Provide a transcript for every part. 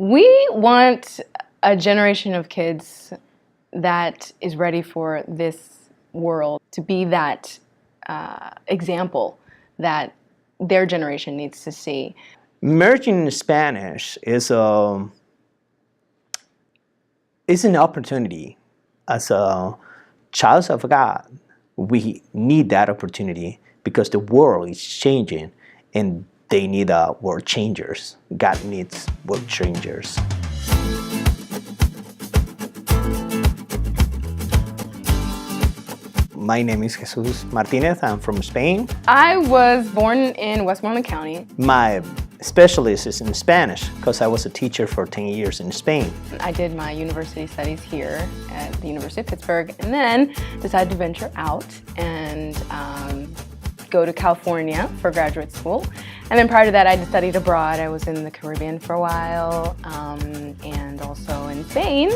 We want a generation of kids that is ready for this world, to be that example that their generation needs to see. Immersion in Spanish is an opportunity. As a child of God, we need that opportunity because the world is changing and they need world changers. God needs world changers. My name is Jesus Martinez. I'm from Spain. I was born in Westmoreland County. My specialist is in Spanish because I was a teacher for 10 years in Spain. I did my university studies here at the University of Pittsburgh and then decided to venture out and go to California for graduate school. And then prior to that, I studied abroad. I was in the Caribbean for a while and also in Spain.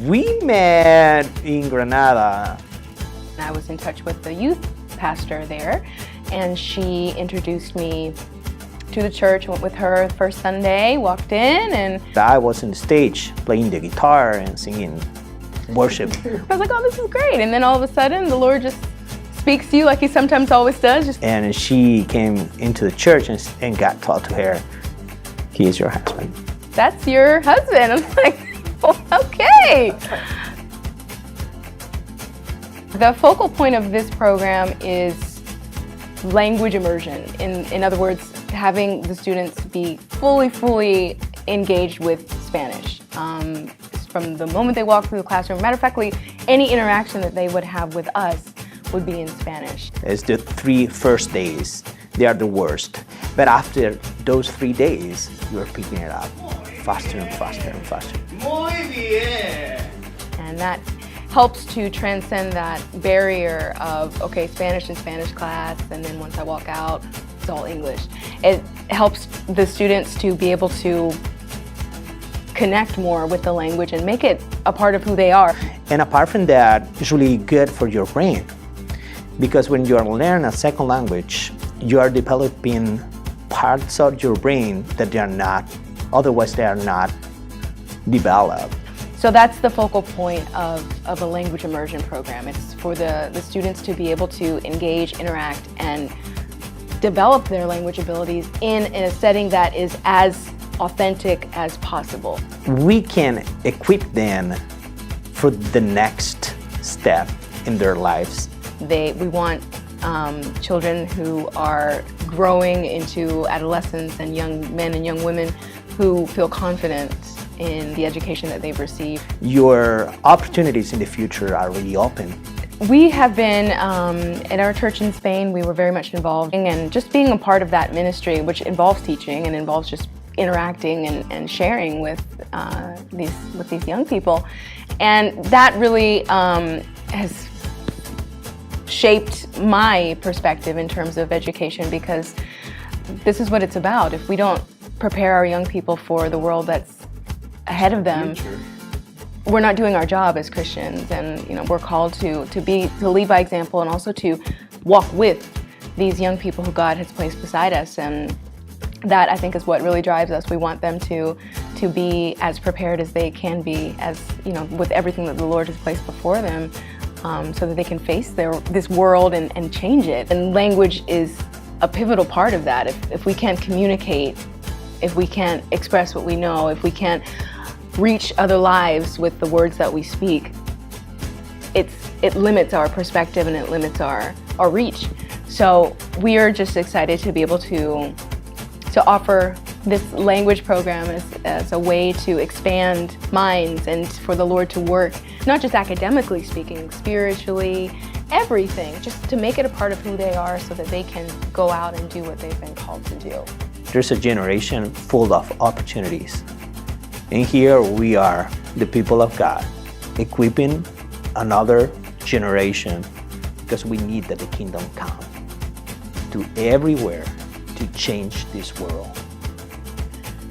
We met in Granada. I was in touch with the youth pastor there, and she introduced me to the church. Went with her the first Sunday, walked in, and I was on the stage playing the guitar and singing worship. I was like, oh, this is great. And then all of a sudden, the Lord just speaks to you like he sometimes always does. And she came into the church and God told to her, he is your husband. That's your husband. I'm like, well, okay. The focal point of this program is language immersion. In other words, having the students be fully engaged with Spanish. From the moment they walk through the classroom. Matter of fact, any interaction that they would have with us would be in Spanish. It's the 3 first days. They are the worst. But after those 3 days, you're picking it up faster and faster and faster. Muy bien. And that helps to transcend that barrier of, okay, Spanish in Spanish class, and then once I walk out, it's all English. It helps the students to be able to connect more with the language and make it a part of who they are. And apart from that, it's really good for your brain. Because when you are learning a second language, you are developing parts of your brain that they are not, otherwise they are not developed. So that's the focal point of a language immersion program. It's for the students to be able to engage, interact, and develop their language abilities in a setting that is as authentic as possible. We can equip them for the next step in their lives. We want children who are growing into adolescents and young men and young women who feel confident in the education that they've received. Your opportunities in the future are really open. We have been, at our church in Spain, we were very much involved in just being a part of that ministry, which involves teaching and involves just interacting and sharing with these young people. And that really has shaped my perspective in terms of education, because this is what it's about. If we don't prepare our young people for the world that's ahead of them, we're not doing our job as Christians. And we're called to lead by example and also to walk with these young people who God has placed beside us. And that, I think, is what really drives us. We want them to be as prepared as they can be, as with everything that the Lord has placed before them, so that they can face this world and change it. And language is a pivotal part of that. If we can't communicate, if we can't express what we know, if we can't reach other lives with the words that we speak, it limits our perspective and it limits our reach. So we are just excited to be able to offer this language program as a way to expand minds and for the Lord to work, not just academically speaking, spiritually, everything, just to make it a part of who they are so that they can go out and do what they've been called to do. There's a generation full of opportunities. And here we are, the people of God, equipping another generation, because we need that the kingdom come to everywhere to change this world.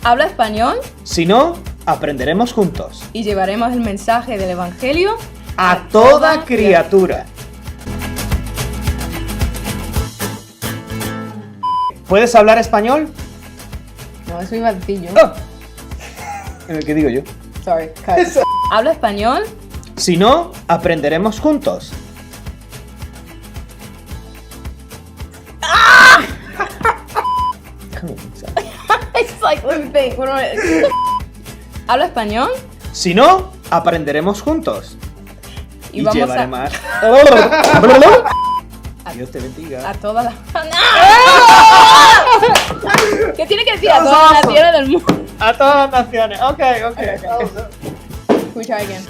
¿Habla español? Si no, aprenderemos juntos. Y llevaremos el mensaje del Evangelio A toda criatura. ¿Puedes hablar español? No, eso iba a decir yo. Oh. ¿Qué digo yo? Sorry. Habla español. Si no, aprenderemos juntos. Déjame pensar. It's like, let me think. Habla español. Si no, aprenderemos juntos. Y vamos llevaré a- más. Dios te bendiga. A todas las... ¿Qué tiene que decir a todas las naciones del mundo? A todas las naciones. Ok. We try again.